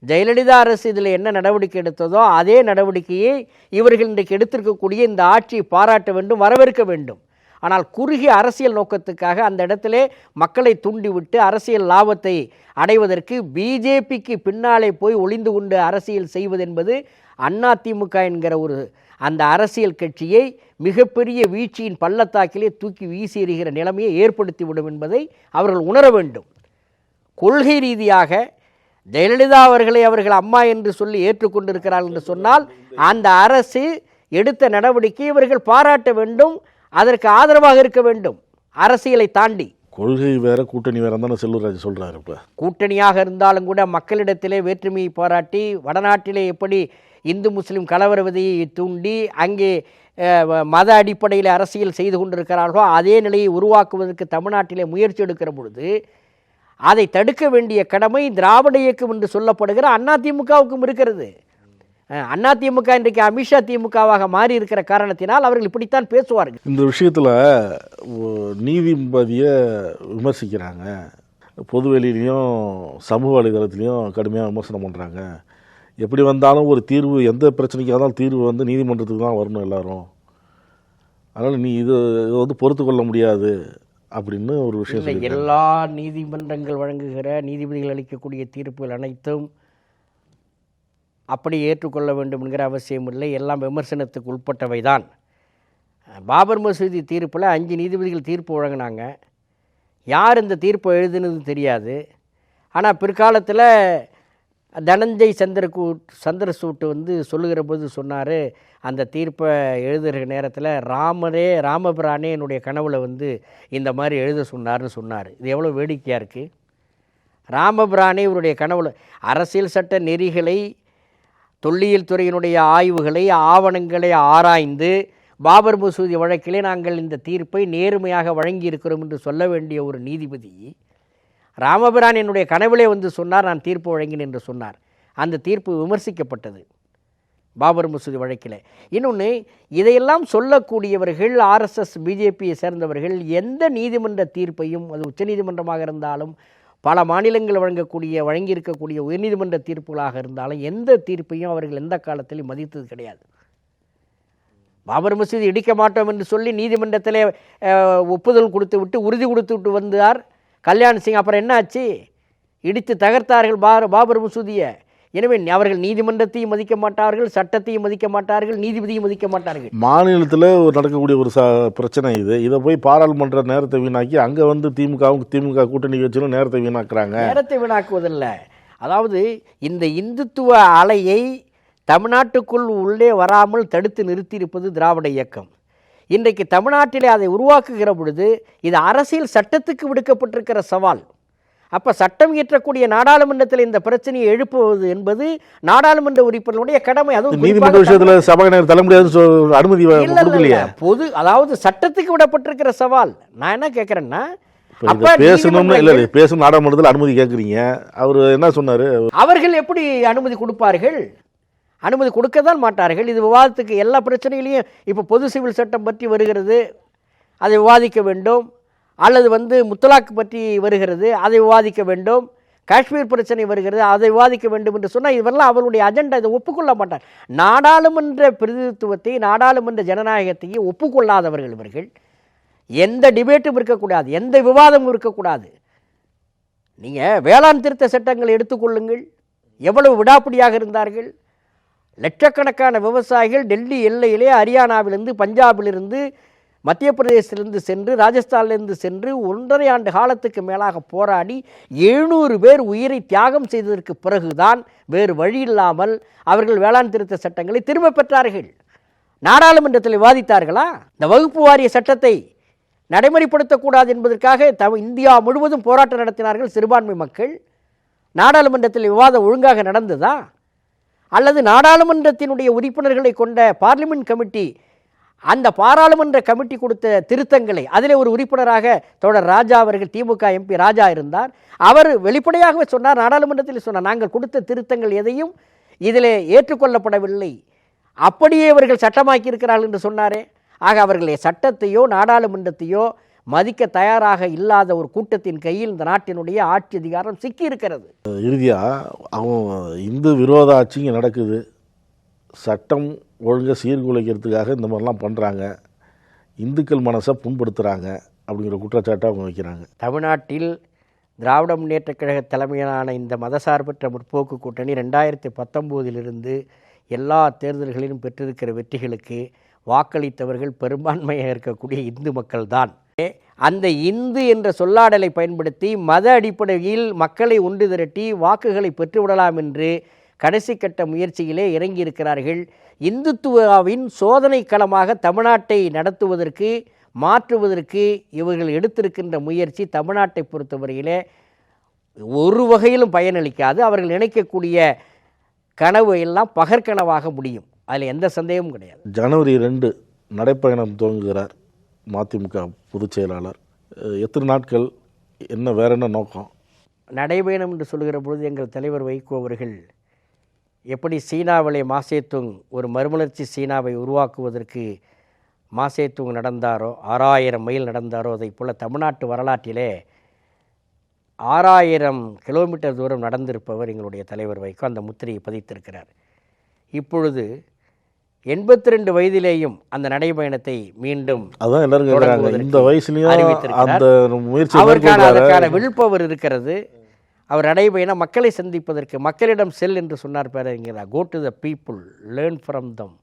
ஜெயலலிதா அரசு இதில் என்ன நடவடிக்கை எடுத்ததோ அதே நடவடிக்கையை இவர்கள் இன்றைக்கு எடுத்திருக்கக்கூடிய இந்த ஆட்சியை பாராட்ட வேண்டும், வரவேற்க வேண்டும். ஆனால் குறுகிய அரசியல் நோக்கத்துக்காக அந்த இடத்திலே மக்களை தூண்டிவிட்டு அரசியல் லாபத்தை அடைவதற்கு பிஜேபிக்கு பின்னாலே போய் ஒளிந்து கொண்டு அரசியல் செய்வது என்பது அதிமுக என்கிற ஒரு அந்த அரசியல் கட்சியை மிகப்பெரிய வீழ்ச்சியின் பள்ளத்தாக்கிலே தூக்கி வீசி எறிகிற நிலைமையை ஏற்படுத்திவிடும் என்பதை அவர்கள் உணர வேண்டும். கொள்கை ரீதியாக ஜெயலலிதா அவர்களை அவர்கள் அம்மா என்று சொல்லி ஏற்றுக்கொண்டிருக்கிறார்கள் என்று சொன்னால் அந்த அரசு எடுத்த நடவடிக்கை இவர்கள் பாராட்ட வேண்டும், அதற்கு ஆதரவாக இருக்க வேண்டும். அரசியலை தாண்டி கொள்கை வேற கூட்டணி வேற தானே செல்லூர்ராஜ் சொல்றாரு. இப்போ கூட்டணியாக இருந்தாலும் கூட மக்களிடத்திலே வேற்றுமையை பாராட்டி, வடநாட்டிலே எப்படி இந்து முஸ்லீம் கலவரவதையை தூண்டி அங்கே மத அடிப்படையில் அரசியல் செய்து கொண்டிருக்கிறார்களோ அதே நிலையை உருவாக்குவதற்கு தமிழ்நாட்டிலே முயற்சி எடுக்கிற பொழுது அதை தடுக்க வேண்டிய கடமை திராவிட இயக்கம் என்று சொல்லப்படுகிற அதிமுகவுக்கும் இருக்கிறது. அதிமுக இன்றைக்கு அமித்ஷா திமுகவாக மாறி இருக்கிற காரணத்தினால் அவர்கள் இப்படித்தான் பேசுவார்கள். இந்த விஷயத்தில் நீதிபதியை விமர்சிக்கிறாங்க, பொதுவெளியிலையும் சமூக வலைதளத்திலையும் கடுமையாக விமர்சனம் பண்ணுறாங்க. எப்படி வந்தாலும் ஒரு தீர்வு, எந்த பிரச்சனைக்காக இருந்தாலும் தீர்வு வந்து நீதிமன்றத்துக்கு தான் வரணும் எல்லாரும். அதனால் நீ இது வந்து பொறுத்து கொள்ள முடியாது அப்படின்னு ஒரு விஷயம். எல்லா நீதிமன்றங்கள் வழங்குகிற நீதிபதிகள் அளிக்கக்கூடிய தீர்ப்புகள் அனைத்தும் அப்படி ஏற்றுக்கொள்ள வேண்டும் என்கிற அவசியம் இல்லை. எல்லாம் விமர்சனத்துக்கு உட்பட்டவை தான். பாபர் மசூதி தீர்ப்பில் 5 நீதிபதிகள் தீர்ப்பு வழங்கினாங்க. யார் இந்த தீர்ப்பை எழுதுனது தெரியாது. ஆனால் பிற்காலத்தில் தனஞ்சய் சந்திரசூட் வந்து சொல்லுகிற போது சொன்னார், அந்த தீர்ப்பை எழுதுகிற நேரத்தில் ராமபிரானே என்னுடைய கனவுல வந்து இந்த மாதிரி எழுத சொன்னார்னு சொன்னார். இது எவ்வளோ வேடிக்கையாக இருக்குது. ராமபிரானே இவருடைய கனவுல அரசியல் சட்ட நெறிகளை, தொல்லியல் துறையினுடைய ஆய்வுகளை, ஆவணங்களை ஆராய்ந்து பாபர் மசூதி வழக்கிலே நாங்கள் இந்த தீர்ப்பை நேர்மையாக வழங்கியிருக்கிறோம் என்று சொல்ல வேண்டிய ஒரு நீதிபதி ராமபிரான் என்னுடைய கனவிலே வந்து சொன்னார், நான் தீர்ப்பு வழங்கினேன் என்று சொன்னார். அந்த தீர்ப்பு விமர்சிக்கப்பட்டது பாபர் மசூதி வழக்கில். இன்னொன்று, இதையெல்லாம் சொல்லக்கூடியவர்கள் ஆர்எஸ்எஸ் பிஜேபியை சேர்ந்தவர்கள் எந்த நீதிமன்ற தீர்ப்பையும், அது உச்சநீதிமன்றமாக இருந்தாலும் பல மாநிலங்கள் வழங்கியிருக்கக்கூடிய உயர்நீதிமன்ற தீர்ப்புகளாக இருந்தாலும் எந்த தீர்ப்பையும் அவர்கள் எந்த காலத்திலும் மதித்தது கிடையாது. பாபர் மசூதி இடிக்க மாட்டோம் என்று சொல்லி நீதிமன்றத்தில் ஒப்புதல் கொடுத்து விட்டு உறுதி கொடுத்து விட்டு வந்தார் கல்யாண் சிங். அப்புறம் என்ன ஆச்சு? இடித்து தகர்த்தார்கள் பாபர் மசூதியை. எனவே அவர்கள் நீதிமன்றத்தையும் மதிக்க மாட்டார்கள், சட்டத்தையும் மதிக்க மாட்டார்கள், நீதிபதியும் மதிக்க மாட்டார்கள். மாநிலத்தில் நடக்கக்கூடிய ஒரு பிரச்சனை இது. இதை போய் பாராளுமன்ற நேரத்தை வீணாக்கி அங்கே வந்து திமுக கூட்டணி கட்சிகளும் நேரத்தை வீணாக்குறாங்க. நேரத்தை வீணாக்குவதில்லை, அதாவது இந்த இந்துத்துவ அலையை தமிழ்நாட்டுக்குள் உள்ளே வராமல் தடுத்து நிறுத்தியிருப்பது திராவிட இயக்கம். இன்றைக்கு தமிழ்நாட்டிலே அதை உருவாக்குகிற பொழுது இது அரசியல் சட்டத்துக்கு விடுக்கப்பட்டிருக்கிற சவால். அப்போ சட்டம் இயற்றக்கூடிய நாடாளுமன்றத்தில் இந்த பிரச்சனையை எழுப்புவது என்பது நாடாளுமன்ற உறுப்பினருடைய கடமை. அதுவும் நீதிமன்ற விஷயத்தில் சபாநாயகர் தர முடியாது, அனுமதி கொடுக்கலையா? பொது, அதாவது சட்டத்துக்கு விடப்பட்டிருக்கிற சவால். நான் என்ன கேட்குறேன்னா, அப்ப பேசணும்னு இல்லை பேசணும் நாடாளுமன்றத்தில் அனுமதி கேட்குறீங்க. அவர் என்ன சொன்னார்? அவர்கள் எப்படி அனுமதி கொடுப்பார்கள்? அனுமதி கொடுக்க தான் மாட்டார்கள். இது விவாதத்துக்கு எல்லா பிரச்சனைகளையும் இப்போ பொது சிவில் சட்டம் பற்றி வருகிறது, அதை விவாதிக்க வேண்டும். அல்லது முத்தலாக் பற்றி வருகிறது, அதை விவாதிக்க வேண்டும். காஷ்மீர் பிரச்சனை வருகிறது, அதை விவாதிக்க வேண்டும் என்று சொன்னால் இவரெல்லாம் அவருடைய அஜெண்டா. இதை ஒப்புக்கொள்ள மாட்டார். நாடாளுமன்ற பிரதிநிதித்துவத்தை, நாடாளுமன்ற ஜனநாயகத்தையும் ஒப்புக்கொள்ளாதவர்கள் இவர்கள். எந்த டிபேட்டும் இருக்கக்கூடாது, எந்த விவாதமும் இருக்கக்கூடாது. நீங்கள் வேளாண் திருத்த சட்டங்களை எடுத்துக்கொள்ளுங்கள், எவ்வளவு விடாப்பிடியாக இருந்தார்கள். லட்சக்கணக்கான விவசாயிகள் டெல்லி எல்லையிலே ஹரியானாவிலிருந்து, பஞ்சாபிலிருந்து, மத்திய பிரதேசத்திலிருந்து சென்று, ராஜஸ்தானிலிருந்து சென்று 1.5 ஆண்டு காலத்துக்கு மேலாக போராடி 700 பேர் உயிரை தியாகம் செய்ததற்கு பிறகுதான் வேறு வழி இல்லாமல் அவர்கள் வேளாண் திருத்த சட்டங்களை திரும்ப பெற்றார்கள். நாடாளுமன்றத்தில் விவாதித்தார்களா? இந்த வகுப்பு வாரிய சட்டத்தை நடைமுறைப்படுத்தக்கூடாது என்பதற்காக இந்தியா முழுவதும் போராட்டம் நடத்தினார்கள் சிறுபான்மை மக்கள். நாடாளுமன்றத்தில் விவாதம் ஒழுங்காக நடந்ததா? அல்லது நாடாளுமன்றத்தினுடைய உறுப்பினர்களை கொண்ட பார்லிமெண்ட் கமிட்டி, அந்த பாராளுமன்ற கமிட்டி கொடுத்த திருத்தங்களை, அதில் ஒரு உறுப்பினராக தோழர் ராஜா அவர்கள், திமுக எம்பி ராஜா இருந்தார். அவர் வெளிப்படையாகவே சொன்னார், நாடாளுமன்றத்தில் சொன்னார், நாங்கள் கொடுத்த திருத்தங்கள் எதையும் இதில் ஏற்றுக்கொள்ளப்படவில்லை, அப்படியே இவர்கள் சட்டமாக்கி இருக்கிறார்கள் என்று சொன்னாரே. ஆக அவர்களை சட்டத்தையோ நாடாளுமன்றத்தையோ மதிக்க தயாராக இல்லாத ஒரு கூட்டத்தின் கையில் இந்த நாட்டினுடைய ஆட்சி அதிகாரம் சிக்கி இருக்கிறது. இறுதியாக அவன் இந்து விரோத ஆட்சி இங்கே நடக்குது, சட்டம் ஒழுங்கை சீர்குலைக்கிறதுக்காக இந்த மாதிரிலாம் பண்ணுறாங்க, இந்துக்கள் மனசை புண்படுத்துகிறாங்க அப்படிங்கிற குற்றச்சாட்டை அவங்க வைக்கிறாங்க. தமிழ்நாட்டில் திராவிட முன்னேற்றக் கழக தலைமையிலான இந்த மதசார்பற்ற முற்போக்கு கூட்டணி 2019 எல்லா தேர்தல்களிலும் பெற்றிருக்கிற வெற்றிகளுக்கு வாக்களித்தவர்கள் பெரும்பான்மையாக இருக்கக்கூடிய இந்து மக்கள் தான். அந்த இந்து என்ற சொல்லாடலை பயன்படுத்தி மத அடிப்படையில் மக்களை ஒன்று திரட்டி வாக்குகளை பெற்றுவிடலாம் என்று கடைசி கட்ட முயற்சியிலே இறங்கியிருக்கிறார்கள். இந்துத்துவாவின் சோதனை களமாக தமிழ்நாட்டை நடத்துவதற்கு, மாற்றுவதற்கு இவர்கள் எடுத்திருக்கின்ற முயற்சி தமிழ்நாட்டை பொறுத்தவரையிலே ஒரு வகையிலும் பயனளிக்காது. அவர்கள் நினைக்கக்கூடிய கனவு எல்லாம் பகற்கனவாக முடியும், அதில் எந்த சந்தேகமும் கிடையாது. ஜனவரி 2 நடைப்பயணம் துவங்குகிறார் மதிமுக பொதுச் செயலாளர். எத்தனை நாட்கள், என்ன வேற என்ன நோக்கம்? நடைபயணம் என்று சொல்கிற பொழுது எங்கள் தலைவர் வைகோ அவர்கள் எப்படி சீனாவிலே மாசேத்துங் ஒரு மறுமலர்ச்சி சீனாவை உருவாக்குவதற்கு மாசேத்துங் நடந்தாரோ, 6000 மைல் நடந்தாரோ, அதை போல் தமிழ்நாட்டு வரலாற்றிலே 6000 கிலோமீட்டர் தூரம் நடந்திருப்பவர் எங்களுடைய தலைவர் வைகோ. அந்த முத்திரையை பதித்திருக்கிறார். இப்பொழுது 82 வயதிலேயும் அந்த நடைபயணத்தை மீண்டும் இந்த அதற்கான விழிப்பவர் இருக்கிறது. அவர் நடைபயணம் மக்களை சந்திப்பதற்கு, மக்களிடம் செல் என்று சொன்னார் பேரறிஞர். Go to the people, learn from them,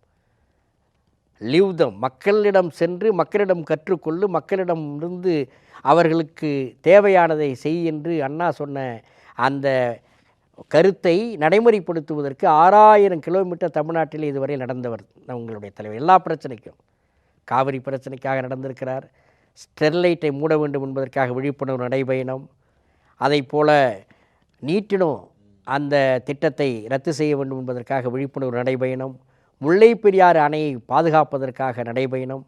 live them. மக்களிடம் சென்று மக்களிடம் கற்றுக்கொள்ளு, மக்களிடம் இருந்து அவர்களுக்கு தேவையானதை செய் என்று அண்ணா சொன்ன அந்த கருத்தை நடைமுறைப்படுத்துவதற்கு 6000 கிலோமீட்டர் தமிழ்நாட்டில் இதுவரை நடந்தவர் உங்களுடைய தலைவர். எல்லா பிரச்சனைக்கும், காவிரி பிரச்சனைக்காக நடந்திருக்கிறார், ஸ்டெர்லைட்டை மூட வேண்டும் என்பதற்காக விழிப்புணர்வு நடைபயணம், அதை போல நீட்டினும் அந்த திட்டத்தை ரத்து செய்ய வேண்டும் என்பதற்காக விழிப்புணர்வு நடைபயணம், முல்லை பெரியாறு அணையை பாதுகாப்பதற்காக நடைபயணம்,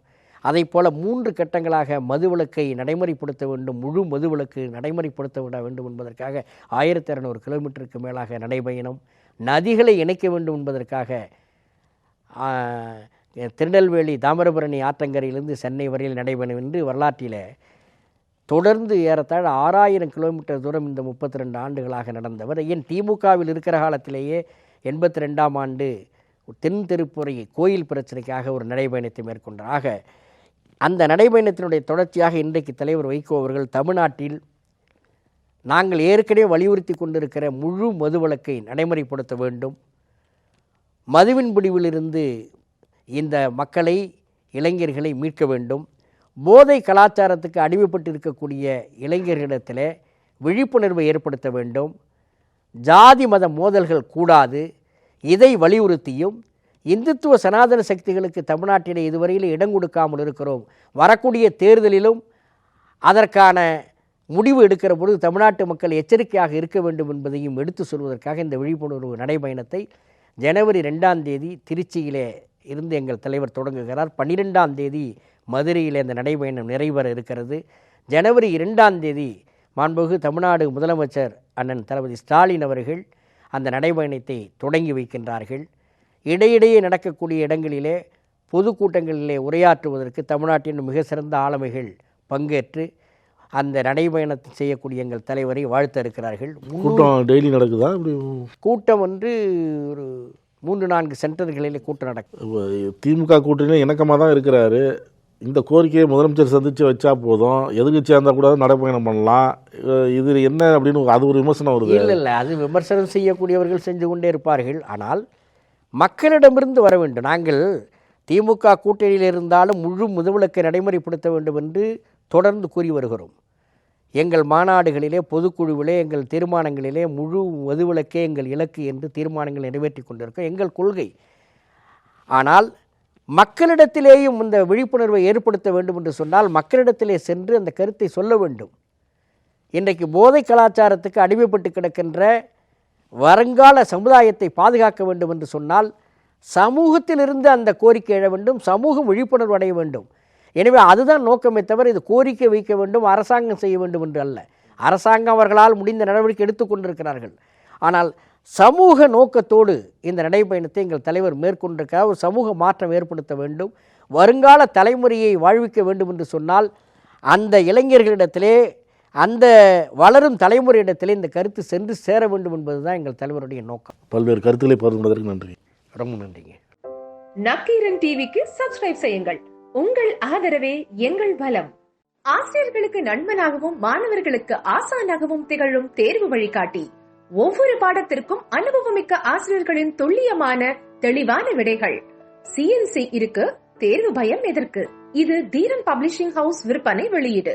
அதை போல 3 கட்டங்களாக மதுவிலக்கை நடைமுறைப்படுத்த வேண்டும், முழு மதுவிலக்கு நடைமுறைப்படுத்த விட வேண்டும் என்பதற்காக 1200 கிலோமீட்டருக்கு மேலாக நடைபயணம், நதிகளை இணைக்க வேண்டும் என்பதற்காக திருநெல்வேலி தாமிரபரணி ஆற்றங்கரையிலிருந்து சென்னை வரையில் நடைபயணம் என்று வரலாற்றில் தொடர்ந்து ஏறத்தாழ 6000 கிலோமீட்டர் தூரம் இந்த 32 ஆண்டுகளாக நடந்தவர். ஏன் திமுகவில் இருக்கிற காலத்திலேயே 82ஆம் ஆண்டு தென் திருப்புரை கோயில் பிரச்சனைக்காக ஒரு நடைபயணத்தை மேற்கொண்டார். ஆக அந்த நடைபயணத்தினுடைய தொடர்ச்சியாக இன்றைக்கு தலைவர் வைகோ அவர்கள் தமிழ்நாட்டில் நாங்கள் ஏற்கனவே வலியுறுத்தி கொண்டிருக்கிற முழு மதுவிலக்கை நடைமுறைப்படுத்த வேண்டும், மதுவின் பிடிவிலிருந்து இந்த மக்களை, இளைஞர்களை மீட்க வேண்டும், போதை கலாச்சாரத்துக்கு அடிமைப்பட்டு இருக்கக்கூடிய இளைஞர்களிடத்தில் விழிப்புணர்வை ஏற்படுத்த வேண்டும், ஜாதி மத மோதல்கள் கூடாது, இதை வலியுறுத்தியும் இந்துத்துவ சனாதன சக்திகளுக்கு தமிழ்நாட்டிலே இதுவரையில் இடம் கொடுக்காமல் இருக்கிறோம், வரக்கூடிய தேர்தலிலும் அதற்கான முடிவு எடுக்கிற பொழுது தமிழ்நாட்டு மக்கள் எச்சரிக்கையாக இருக்க வேண்டும் என்பதையும் எடுத்து சொல்வதற்காக இந்த விழிப்புணர்வு நடைபயணத்தை ஜனவரி 2ஆம் தேதி திருச்சியிலே இருந்து எங்கள் தலைவர் தொடங்குகிறார். 12ஆம் தேதி மதுரையில் இந்த நடைபயணம் நிறைவேற இருக்கிறது. ஜனவரி 2ஆம் தேதி மாண்புமிகு தமிழ்நாடு முதலமைச்சர் அண்ணன் தளபதி ஸ்டாலின் அவர்கள் அந்த நடைபயணத்தை தொடங்கி வைக்கின்றார்கள். இடையிடையே நடக்கக்கூடிய இடங்களிலே பொதுக்கூட்டங்களிலே உரையாற்றுவதற்கு தமிழ்நாட்டின் மிக சிறந்த ஆளுமைகள் பங்கேற்று அந்த நடைபயணத்தை செய்யக்கூடிய எங்கள் தலைவரை வாழ்த்த இருக்கிறார்கள். கூட்டம் டெய்லி நடக்குதா? கூட்டம் ஒரு 3-4 சென்டர்களிலே கூட்டம் நடக்கும். திமுக கூட்டணியில் இணக்கமாக தான் இருக்கிறாரு. இந்த கோரிக்கையை முதலமைச்சர் சந்தித்து வச்சா போதும், எதிர்கட்சியாக இருந்தால் கூட நடைபயணம் பண்ணலாம். இது என்ன அப்படின்னு அது ஒரு விமர்சனம் வருது. இல்லை, அது விமர்சனம் செய்யக்கூடியவர்கள் செஞ்சு கொண்டே இருப்பார்கள். ஆனால் மக்களிடமிருந்து வர வேண்டும். நாங்கள் திமுக கூட்டணியில் இருந்தாலும் முழு மதுவிலக்கை நடைமுறைப்படுத்த வேண்டும் என்று தொடர்ந்து கூறி வருகிறோம். எங்கள் மாநாடுகளிலே, பொதுக்குழுவிலே, எங்கள் தீர்மானங்களிலே முழு மதுவிலக்கே எங்கள் இலக்கு என்று தீர்மானங்கள் நிறைவேற்றி கொண்டிருக்கோம், எங்கள் கொள்கை. ஆனால் மக்களிடத்திலேயும் இந்த விழிப்புணர்வை ஏற்படுத்த வேண்டும் என்று சொன்னால் மக்களிடத்திலே சென்று அந்த கருத்தை சொல்ல வேண்டும். இன்றைக்கு போதை கலாச்சாரத்துக்கு அடிமைப்பட்டு கிடக்கின்ற வருங்கால சமுதாயத்தை பாதுகாக்க வேண்டும் என்று சொன்னால் சமூகத்திலிருந்து அந்த கோரிக்கை எழ வேண்டும், சமூகம் விழிப்புணர்வு அடைய வேண்டும். எனவே அதுதான் நோக்கமே தவிர இது கோரிக்கை வைக்க வேண்டும், அரசாங்கம் செய்ய வேண்டும் என்று அல்ல. அரசாங்கம் அவர்களால் முடிந்த நடவடிக்கை எடுத்துக்கொண்டிருக்கிறார்கள். ஆனால் சமூக நோக்கத்தோடு இந்த நடைபயணத்தை எங்கள் தலைவர் மேற்கொண்டிருக்கிறார். ஒரு சமூக மாற்றம் ஏற்படுத்த வேண்டும், வருங்கால தலைமுறையை வாழ்விக்க வேண்டும் என்று சொன்னால் அந்த இளைஞர்களிடத்திலே, அந்த வளரும் தலைமுறையிடத்திலே இந்த கருத்து சென்று சேர வேண்டும் என்பதுதான் எங்கள் தலைவருடைய நோக்கம். பல்வேறு கருத்துக்களை பகிர்ந்ததற்கு நன்றி. ரொம்ப நன்றிங்க. நக்கீரன் டிவிக்கு சப்ஸ்கிரைப் செய்யுங்கள். உங்கள் ஆதரவே எங்கள் பலம். ஆசிரியர்களுக்கு நண்பனாகவும் மாணவர்களுக்கு ஆசானாகவும் திகழும் தேர்வு வழிகாட்டி. ஒவ்வொரு பாடத்திற்கும் அனுபவமிக்க ஆசிரியர்களின் துல்லியமான தெளிவான விடைகள். CNC இருக்கு, தேர்வு பயம் எதற்கு? இது தீரன் பப்ளிஷிங் ஹவுஸ் விற்பனை வெளியீடு.